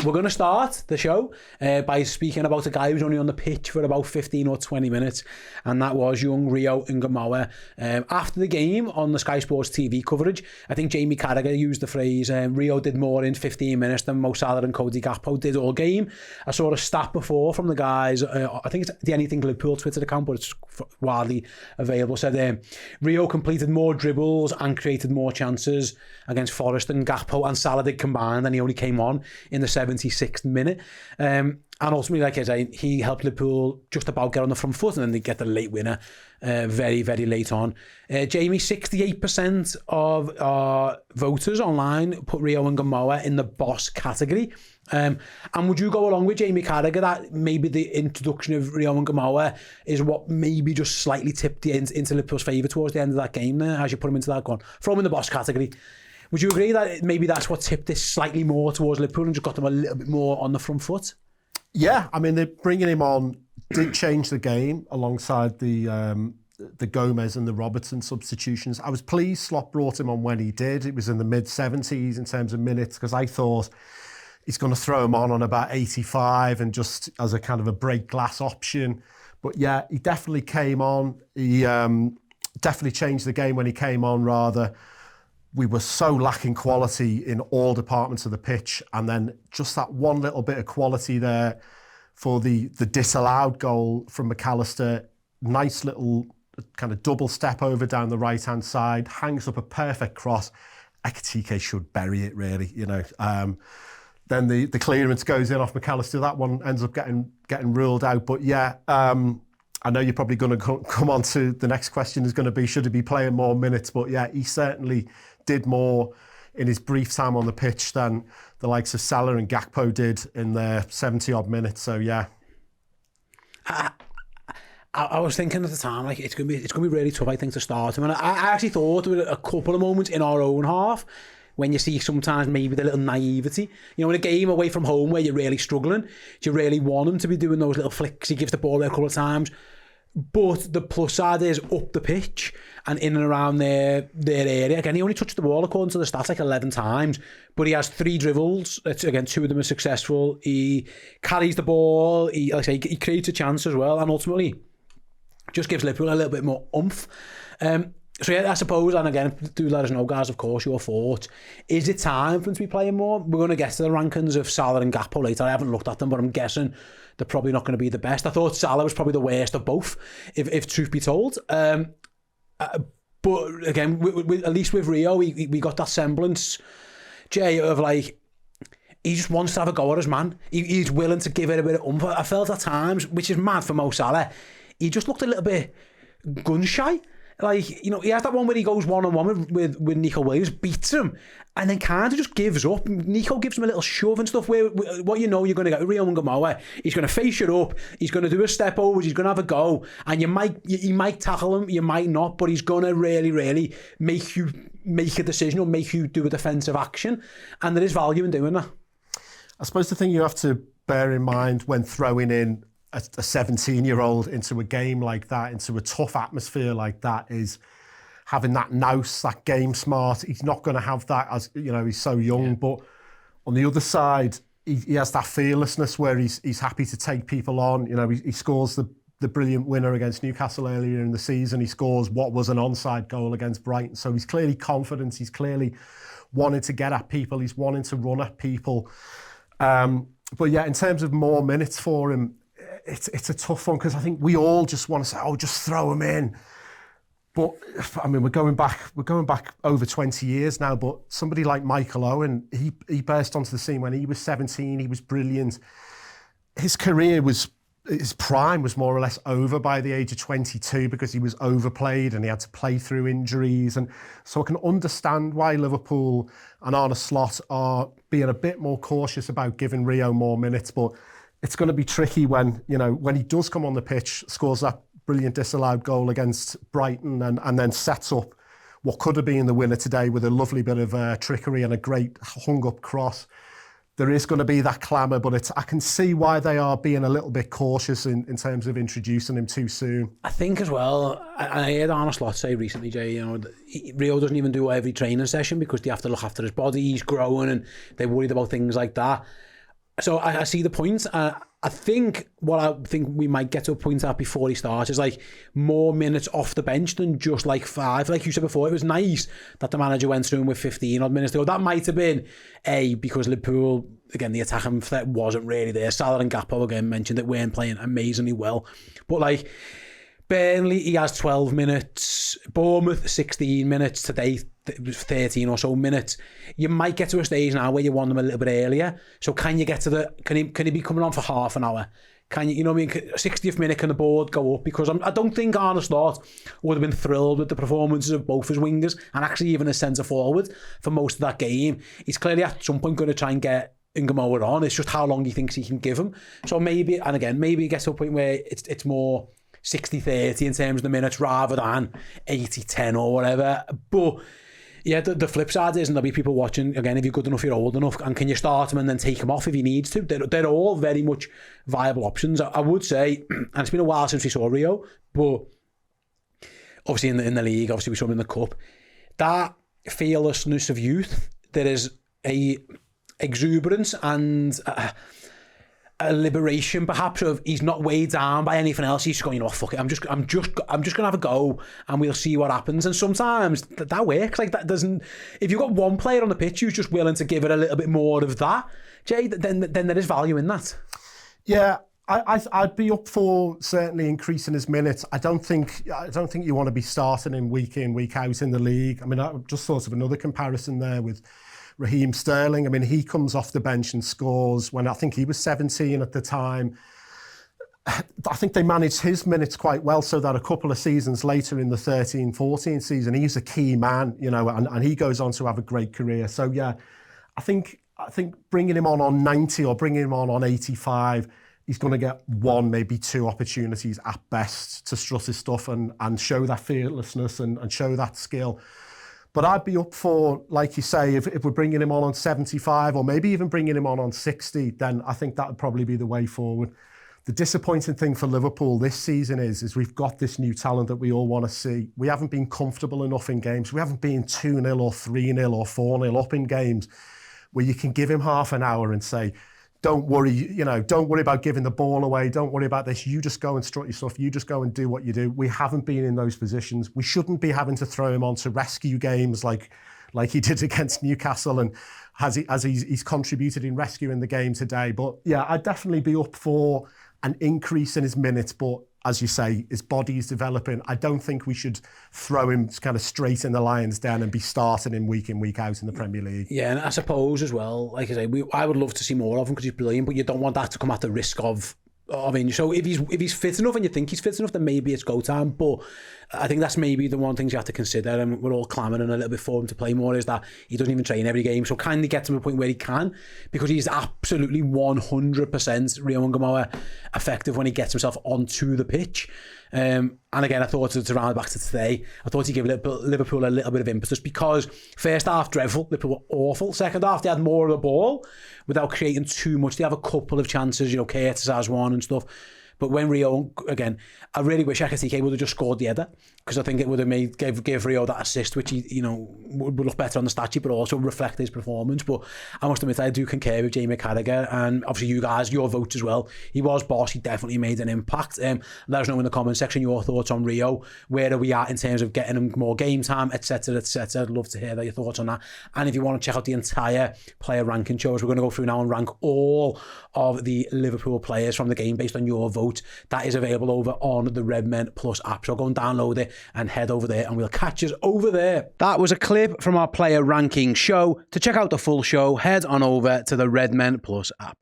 we're going to start the show by speaking about a guy who was only on the pitch for about 15 or 20 minutes, and that was young Rio Ngumoha. After the game on the Sky Sports TV coverage, I think Jamie Carragher used the phrase, Rio did more in 15 minutes than Mo Salah and Cody Gakpo did all game. I saw a stat before from the guys, I think it's the Anything Liverpool Twitter account, but it's widely available, said Rio completed more dribbles and created more chances against Forest than Gakpo and Salah did combined, and he only came on in the 76th minute. And ultimately, like I say, he helped Liverpool just about get on the front foot, and then they get the late winner very, very late on. Jamie, 68% of voters online put Rio Ngumoha in the boss category. And would you go along with Jamie Carragher that maybe the introduction of Rio Ngumoha is what maybe just slightly tipped into Liverpool's favour towards the end of that game there, as you put him into that one? Throw him in the boss category. Would you agree that maybe that's what tipped this slightly more towards Liverpool and just got them a little bit more on the front foot? Yeah, I mean, bringing him on did change the game alongside the Gomez and the Robertson substitutions. I was pleased Slot brought him on when he did. It was in the mid-70s in terms of minutes, because I thought he's going to throw him on about 85 and just as a kind of a break glass option. But yeah, he definitely came on. He definitely changed the game when he came on, rather. We were so lacking quality in all departments of the pitch, and then just that one little bit of quality there for the disallowed goal from Mac Allister. Nice little kind of double step over down the right-hand side, hangs up a perfect cross. Ekitike should bury it, really, you know. Then the clearance goes in off Mac Allister. That one ends up getting ruled out. But yeah, I know you're probably going to come on to the next question is going to be, should he be playing more minutes? But yeah, he certainly did more in his brief time on the pitch than the likes of Salah and Gakpo did in their 70-odd minutes. So yeah. I was thinking at the time, like, it's gonna be really tough, I think, to start him. And I actually thought there were a couple of moments in our own half when you see sometimes maybe the little naivety. You know, in a game away from home where you're really struggling, you really want him to be doing those little flicks. He gives the ball away a couple of times. But the plus side is up the pitch and in and around their area. Again, he only touched the ball, according to the stats, like 11 times. But he has 3 dribbles. Again, 2 of them are successful. He carries the ball. He creates a chance as well. And ultimately, just gives Liverpool a little bit more oomph. So yeah, I suppose, and again, do let us know, guys, of course, your thoughts. Is it time for him to be playing more? We're going to get to the rankings of Salah and Gakpo later. I haven't looked at them, but I'm guessing they're probably not going to be the best. I thought Salah was probably the worst of both, if truth be told. But again, at least with Rio, we got that semblance, Jay, of like, he just wants to have a go at his man. He's willing to give it a bit of oomph. I felt at times, which is mad for Mo Salah, he just looked a little bit gun shy. Like, you know, he has that one where he goes one-on-one with Nico Williams, beats him, and then kind of just gives up. Nico gives him a little shove and stuff where what you know you're going to get. Rio Ngumoha, he's going to face you up, he's going to do a step over, he's going to have a go, and you might tackle him, you might not, but he's going to really, really make you make a decision or make you do a defensive action, and there is value in doing that. I suppose the thing you have to bear in mind when throwing in a 17-year-old into a game like that, into a tough atmosphere like that, is having that nous, that game smart. He's not going to have that, as you know, he's so young. Yeah. But on the other side, he has that fearlessness where he's happy to take people on. You know, he scores the brilliant winner against Newcastle earlier in the season. He scores what was an onside goal against Brighton. So he's clearly confident. He's clearly wanting to get at people. He's wanting to run at people. But yeah, in terms of more minutes for him, it's a tough one, because I think we all just want to say, oh, just throw him in. But I mean, we're going back over 20 years now. But somebody like Michael Owen, he burst onto the scene when he was 17. He was brilliant. His prime was more or less over by the age of 22 because he was overplayed and he had to play through injuries. And so I can understand why Liverpool and Arne Slot are being a bit more cautious about giving Rio more minutes. But it's going to be tricky when he does come on the pitch, scores that brilliant disallowed goal against Brighton and then sets up what could have been the winner today with a lovely bit of trickery and a great hung-up cross. There is going to be that clamour, but I can see why they are being a little bit cautious in terms of introducing him too soon. I think as well, I heard Arne Slot say recently, Jay, Rio doesn't even do every training session because they have to look after his body, he's growing, and they're worried about things like that. So I see the point. I think what I think we might get to a point at before he starts is like more minutes off the bench than just like 5. Like you said before, it was nice that the manager went through him with 15 odd minutes to go. That might have been because Liverpool, again, the attacking threat wasn't really there. Salah and Gakpo, again, mentioned that weren't playing amazingly well. But like Burnley, he has 12 minutes. Bournemouth, 16 minutes. Today, it was 13 or so minutes. You might get to a stage now where you want them a little bit earlier. So can you get to can he be coming on for half an hour? Can you, you know what I mean? 60th minute, can the board go up? Because I don't think Arne Slot would have been thrilled with the performances of both his wingers and actually even his centre forward for most of that game. He's clearly at some point going to try and get Ngumoha on. It's just how long he thinks he can give him. So maybe, and again, maybe he gets to a point where it's more 60-30 in terms of the minutes rather than 80-10 or whatever. But yeah, the flip side is, and there'll be people watching, again, if you're good enough, you're old enough, and can you start him and then take him off if he needs to? They're all very much viable options. I would say, and it's been a while since we saw Rio, but obviously in the league, obviously we saw him in the cup, that fearlessness of youth, there is a exuberance and a liberation perhaps of he's not weighed down by anything else. He's just going, you know what, fuck it, I'm just gonna have a go and we'll see what happens. And sometimes that works. Like that doesn't, if you've got one player on the pitch who's just willing to give it a little bit more of that, Jay, then there is value in that. Yeah, I'd be up for certainly increasing his minutes. I don't think you want to be starting him week in, week out in the league. I mean, I just thought of another comparison there with Raheem Sterling. I mean, he comes off the bench and scores when I think he was 17 at the time. I think they managed his minutes quite well so that a couple of seasons later in the 13-14 season, he's a key man, you know, and he goes on to have a great career. So yeah, I think bringing him on 90 or bringing him on 85, he's going to get one, maybe two opportunities at best to strut his stuff and show that fearlessness and show that skill. But I'd be up for, like you say, if we're bringing him on 75 or maybe even bringing him on 60, then I think that would probably be the way forward. The disappointing thing for Liverpool this season is we've got this new talent that we all want to see. We haven't been comfortable enough in games. We haven't been 2-0 or 3-0 or 4-0 up in games where you can give him half an hour and say, don't worry, you know, don't worry about giving the ball away. Don't worry about this. You just go and strut your stuff. You just go and do what you do. We haven't been in those positions. We shouldn't be having to throw him on to rescue games like he did against Newcastle and he's contributed in rescuing the game today. But yeah, I'd definitely be up for an increase in his minutes. But as you say, his body is developing. I don't think we should throw him kind of straight in the lion's den and be starting him week in, week out in the Premier League. Yeah, and I suppose as well, like I say, I would love to see more of him because he's brilliant, but you don't want that to come at the risk of injury. So if he's fit enough and you think he's fit enough, then maybe it's go time. But I think that's maybe the one thing you have to consider, and we're all clamouring a little bit for him to play more, is that he doesn't even train every game. So can he get to a point where he can? Because he's absolutely 100% Rio Ngumoha effective when he gets himself onto the pitch. And again, I thought to round back to today, I thought he'd give Liverpool a little bit of impetus because first half, dreadful, Liverpool were awful. Second half, they had more of the ball without creating too much. They have a couple of chances, you know, Curtis has one and stuff. But when Rio, again, I really wish Ekitike would have just scored the header because I think it would have gave Rio that assist, which he, you know, would look better on the stat sheet, but also reflect his performance. But I must admit, I do concur with Jamie Carragher, and obviously you guys, your votes as well. He was boss. He definitely made an impact. Let us know in the comment section your thoughts on Rio. Where are we at in terms of getting him more game time, etc., etc. I'd love to hear your thoughts on that. And if you want to check out the entire player ranking shows, we're going to go through now and rank all of the Liverpool players from the game based on your vote. That is available over on the Redmen Plus app. So go and download it and head over there and we'll catch us over there. That was a clip from our player ranking show. To check out the full show, head on over to the Redmen Plus app.